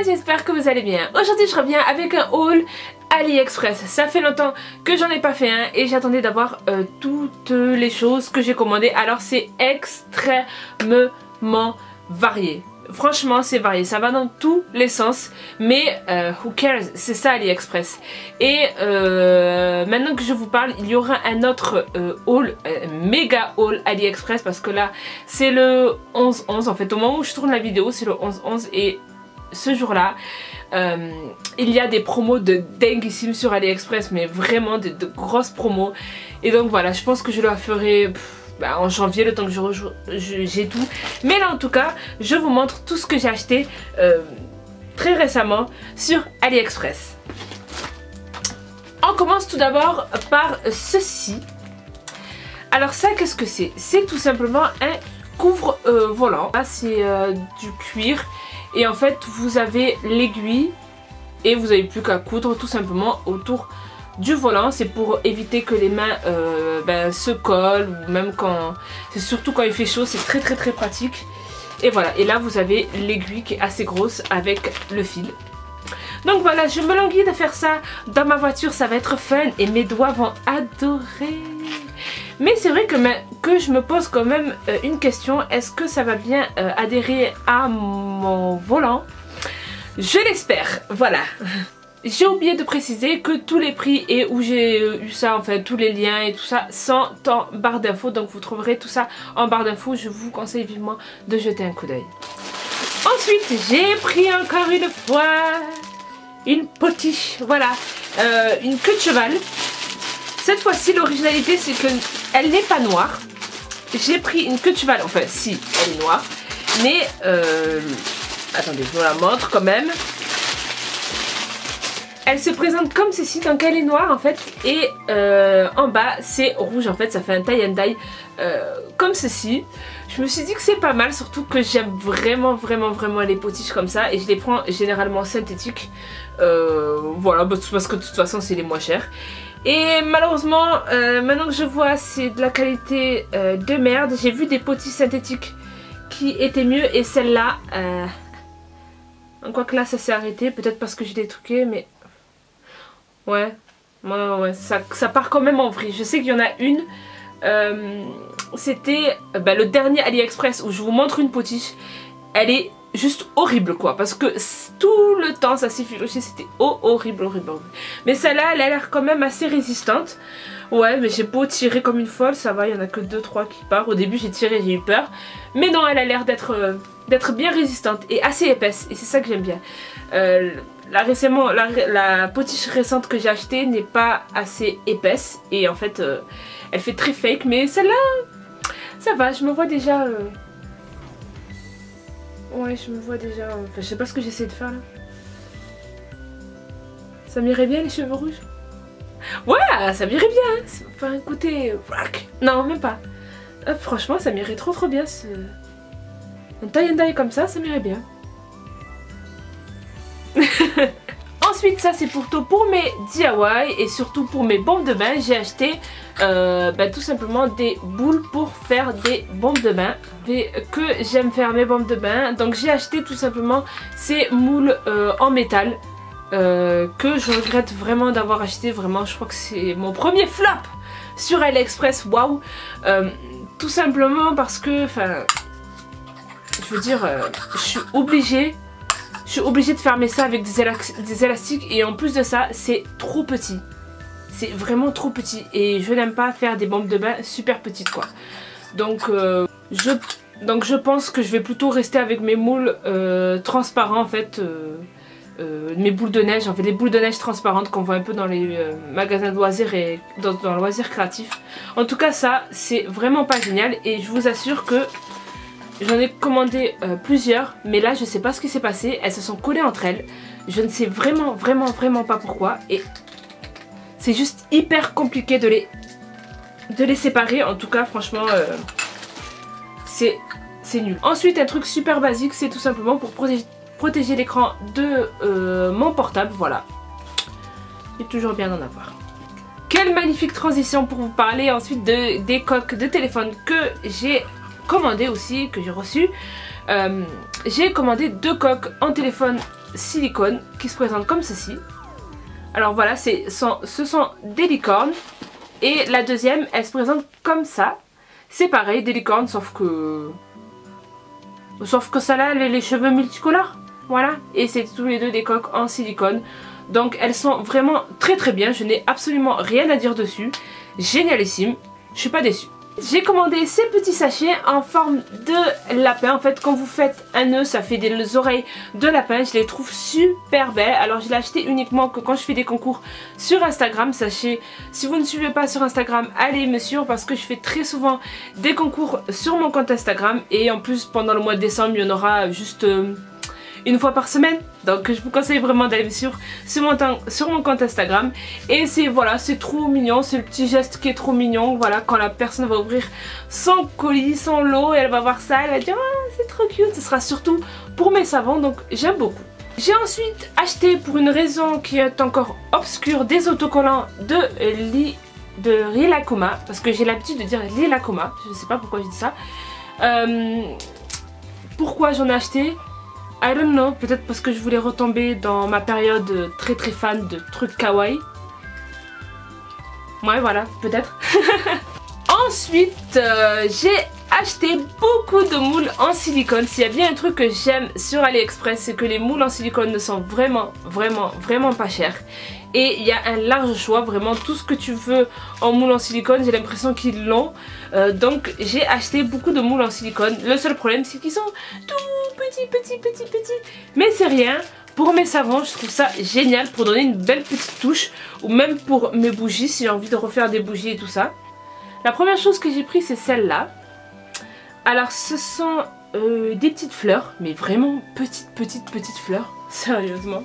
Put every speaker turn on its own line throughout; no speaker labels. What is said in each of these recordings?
j'espère que vous allez bien. Aujourd'hui je reviens avec un haul AliExpress. Ça fait longtemps que j'en ai pas fait un et j'attendais d'avoir toutes les choses que j'ai commandées. Alors c'est extrêmement varié. Franchement c'est varié, ça va dans tous les sens. Mais who cares, c'est ça AliExpress. Et maintenant que je vous parle, il y aura un autre haul, méga haul AliExpress. Parce que là c'est le 11-11 en fait. Au moment où je tourne la vidéo c'est le 11-11 et ce jour là il y a des promos de dinguissime sur AliExpress. Mais vraiment de grosses promos. Et donc voilà, je pense que je la ferai en janvier, le temps que j'ai tout. Mais là en tout cas je vous montre tout ce que j'ai acheté très récemment sur AliExpress. On commence tout d'abord par ceci. Alors ça, qu'est-ce que c'est? C'est tout simplement un couvre-volant. Là c'est du cuir et en fait vous avez l'aiguille et vous n'avez plus qu'à coudre tout simplement autour du volant. C'est pour éviter que les mains se collent, ou même quand c'est surtout quand il fait chaud, c'est très pratique. Et voilà, et là vous avez l'aiguille qui est assez grosse avec le fil. Donc voilà, je me languis de faire ça dans ma voiture, ça va être fun et mes doigts vont adorer. Mais c'est vrai que je me pose quand même une question, est-ce que ça va bien adhérer à mon volant? Je l'espère, voilà. J'ai oublié de préciser que tous les prix et où j'ai eu ça, enfin tous les liens et tout ça sont en barre d'infos. Donc vous trouverez tout ça en barre d'infos. Je vous conseille vivement de jeter un coup d'œil. Ensuite j'ai pris encore une fois une potiche, voilà, une queue de cheval. Cette fois-ci l'originalité c'est qu'elle n'est pas noire. J'ai pris une queue de cheval, enfin si elle est noire. Mais attendez, je vous la montre quand même. Elle se présente comme ceci, donc elle est noire en fait et en bas c'est rouge en fait, ça fait un tie and dye comme ceci. Je me suis dit que c'est pas mal, surtout que j'aime vraiment les potiches comme ça et je les prends généralement synthétiques. Voilà, parce que de toute façon c'est les moins chers. Et malheureusement, maintenant que je vois c'est de la qualité de merde. J'ai vu des potiches synthétiques qui étaient mieux et celle-là, quoique là ça s'est arrêté, peut-être parce que j'ai des truqués mais... Ouais, ça part quand même en vrille. Je sais qu'il y en a une, c'était le dernier AliExpress où je vous montre une potiche. Elle est juste horrible quoi, parce que tout le temps ça s'est filoché, c'était horrible. Mais celle-là, elle a l'air quand même assez résistante. Ouais, mais j'ai beau tirer comme une folle, ça va, il y en a que 2-3 qui partent. Au début j'ai tiré, j'ai eu peur. Mais non, elle a l'air d'être bien résistante et assez épaisse. Et c'est ça que j'aime bien. La potiche récente que j'ai achetée n'est pas assez épaisse. Et en fait, elle fait très fake. Mais celle-là, ça va, je me vois déjà... Ouais, je me vois déjà... Enfin, je sais pas ce que j'essaie de faire là. Ça m'irait bien les cheveux rouges? Ouais, ça m'irait bien. Enfin, écoutez... Non, même pas. Franchement, ça m'irait trop bien. Un tie and dye comme ça m'irait bien. Ensuite, ça c'est plutôt pour mes DIY et surtout pour mes bombes de bain. J'ai acheté tout simplement des boules pour faire des bombes de bain. Que j'aime faire mes bombes de bain. Donc j'ai acheté tout simplement ces moules en métal que je regrette vraiment d'avoir acheté. Vraiment, je crois que c'est mon premier flop sur AliExpress. Waouh. Tout simplement parce que, enfin, je veux dire, je suis obligée de fermer ça avec des élastiques et en plus de ça c'est trop petit. C'est vraiment trop petit et je n'aime pas faire des bombes de bain super petites quoi. Donc je pense que je vais plutôt rester avec mes moules transparents en fait. Mes boules de neige, en fait les boules de neige transparentes qu'on voit un peu dans les magasins de loisirs et dans le loisir créatif. En tout cas ça c'est vraiment pas génial et je vous assure que j'en ai commandé plusieurs, mais là je sais pas ce qui s'est passé, elles se sont collées entre elles. Je ne sais vraiment pas pourquoi et c'est juste hyper compliqué de les séparer. En tout cas franchement c'est nul. Ensuite un truc super basique, c'est tout simplement pour protéger l'écran de mon portable, voilà. C'est toujours bien d'en avoir. Quelle magnifique transition pour vous parler ensuite des coques de téléphone que j'ai commandé aussi, que j'ai reçu. J'ai commandé 2 coques en téléphone silicone qui se présentent comme ceci. Alors voilà, ce sont des licornes. Et la deuxième, elle se présente comme ça. C'est pareil, des licornes, sauf que ça là, les cheveux multicolores. Voilà, et c'est tous les deux des coques en silicone. Donc elles sont vraiment très très bien, je n'ai absolument rien à dire dessus. Génialissime, je suis pas déçue. J'ai commandé ces petits sachets en forme de lapin. En fait, quand vous faites un nœud, ça fait des oreilles de lapin. Je les trouve super belles. Alors, je l'ai acheté uniquement que quand je fais des concours sur Instagram. Sachez, si vous ne suivez pas sur Instagram, allez me suivre parce que je fais très souvent des concours sur mon compte Instagram. Et en plus, pendant le mois de décembre, il y en aura juste une fois par semaine. Donc je vous conseille vraiment d'aller me suivre sur mon compte Instagram. Et c'est voilà, c'est trop mignon, c'est le petit geste qui est trop mignon. Voilà, quand la personne va ouvrir son colis, son lot, et elle va voir ça, elle va dire ah, c'est trop cute. Ce sera surtout pour mes savons, donc j'aime beaucoup. J'ai ensuite acheté, pour une raison qui est encore obscure, des autocollants de Rilakkuma, parce que j'ai l'habitude de dire Rilakkuma, je ne sais pas pourquoi je dis ça. Pourquoi j'en ai acheté? I don't know, peut-être parce que je voulais retomber dans ma période très très fan de trucs kawaii. Ouais, voilà, peut-être. Ensuite, j'ai acheté beaucoup de moules en silicone. S'il y a bien un truc que j'aime sur AliExpress, c'est que les moules en silicone ne sont vraiment pas chers. Et il y a un large choix, vraiment tout ce que tu veux en moule en silicone, j'ai l'impression qu'ils l'ont. Donc j'ai acheté beaucoup de moules en silicone. Le seul problème c'est qu'ils sont tout petits. Mais c'est rien, pour mes savons je trouve ça génial pour donner une belle petite touche. Ou même pour mes bougies, si j'ai envie de refaire des bougies et tout ça. La première chose que j'ai pris c'est celle-là. Alors ce sont des petites fleurs, mais vraiment petites fleurs, sérieusement.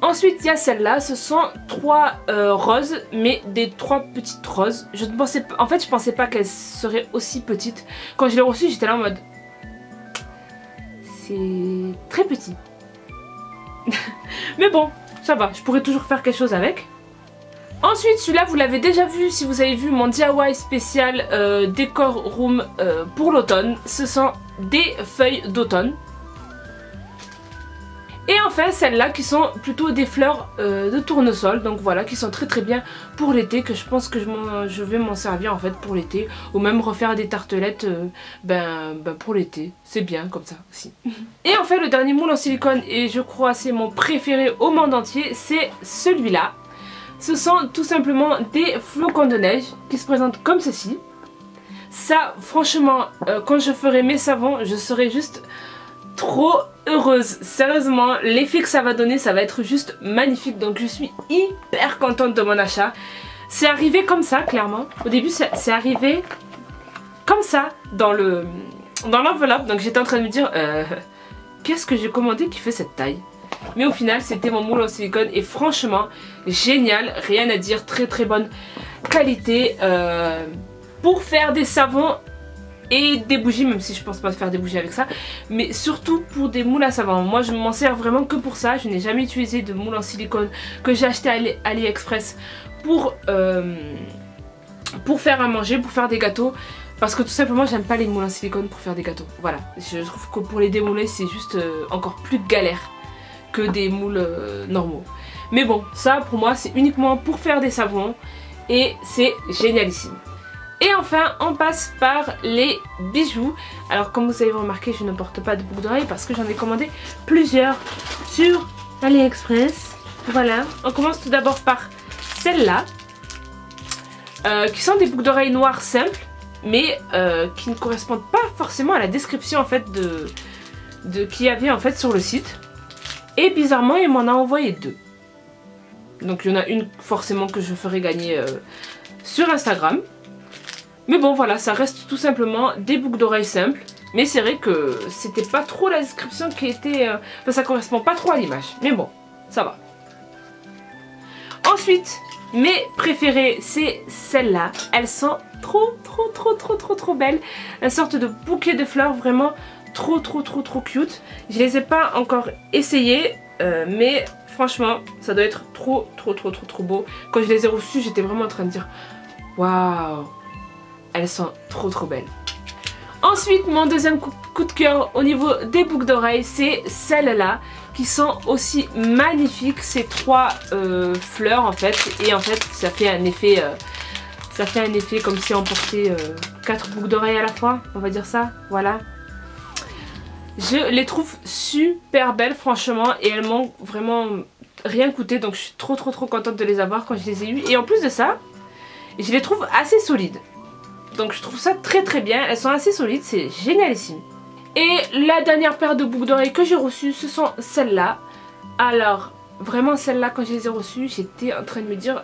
Ensuite il y a celle-là, ce sont 3 roses, mais des 3 petites roses. Je ne pensais pas, en fait je pensais pas qu'elles seraient aussi petites. Quand je l'ai reçue j'étais là en mode c'est très petit. Mais bon, ça va, je pourrais toujours faire quelque chose avec. Ensuite celui-là vous l'avez déjà vu si vous avez vu mon DIY spécial décor room pour l'automne. Ce sont des feuilles d'automne. Et enfin celles-là qui sont plutôt des fleurs de tournesol, donc voilà, qui sont très bien pour l'été, que je pense que je vais m'en servir en fait pour l'été, ou même refaire des tartelettes pour l'été, c'est bien comme ça aussi. Et enfin le dernier moule en silicone, et je crois c'est mon préféré au monde entier, c'est celui-là. Ce sont tout simplement des flocons de neige qui se présentent comme ceci. Ça franchement, quand je ferai mes savons, je serai juste trop heureuse. Sérieusement, l'effet que ça va donner, ça va être juste magnifique. Donc je suis hyper contente de mon achat. C'est arrivé comme ça, clairement. Au début, c'est arrivé comme ça dans l'enveloppe. Donc j'étais en train de me dire, qu'est-ce que j'ai commandé qui fait cette taille? Mais au final, c'était mon moule en silicone et franchement, génial. Rien à dire, très bonne qualité pour faire des savons et des bougies, même si je pense pas faire des bougies avec ça, mais surtout pour des moules à savon. Moi je m'en sers vraiment que pour ça. Je n'ai jamais utilisé de moule en silicone que j'ai acheté à AliExpress pour faire à manger, pour faire des gâteaux, parce que tout simplement j'aime pas les moules en silicone pour faire des gâteaux. Voilà, je trouve que pour les démouler c'est juste encore plus galère que des moules normaux. Mais bon, ça pour moi c'est uniquement pour faire des savons et c'est génialissime. Et enfin on passe par les bijoux. Alors comme vous avez remarqué, je ne porte pas de boucles d'oreilles parce que j'en ai commandé plusieurs sur AliExpress. Voilà, on commence tout d'abord par celles-là qui sont des boucles d'oreilles noires simples, mais qui ne correspondent pas forcément à la description en fait qu'il y avait en fait sur le site. Et bizarrement il m'en a envoyé 2. Donc il y en a une forcément que je ferai gagner sur Instagram. Mais bon voilà, ça reste tout simplement des boucles d'oreilles simples. Mais c'est vrai que c'était pas trop la description qui était... Enfin ça correspond pas trop à l'image. Mais bon, ça va. Ensuite, mes préférées, c'est celles-là. Elles sont trop belles. Une sorte de bouquet de fleurs vraiment trop cute. Je les ai pas encore essayées, mais franchement ça doit être trop beau. Quand je les ai reçues, j'étais vraiment en train de dire waouh, elles sont trop belles. Ensuite, mon deuxième coup de cœur au niveau des boucles d'oreilles, c'est celle-là. qui sont aussi magnifiques, ces 3 fleurs en fait. Et en fait ça fait un effet comme si on portait 4 boucles d'oreilles à la fois, on va dire ça, voilà. Je les trouve super belles franchement, et elles m'ont vraiment rien coûté, donc je suis trop contente de les avoir quand je les ai eues. Et en plus de ça, je les trouve assez solides, donc je trouve ça très bien, elles sont assez solides, c'est génialissime. Et la dernière paire de boucles d'oreilles que j'ai reçues, ce sont celles-là. Alors vraiment celles-là, quand je les ai reçues, j'étais en train de me dire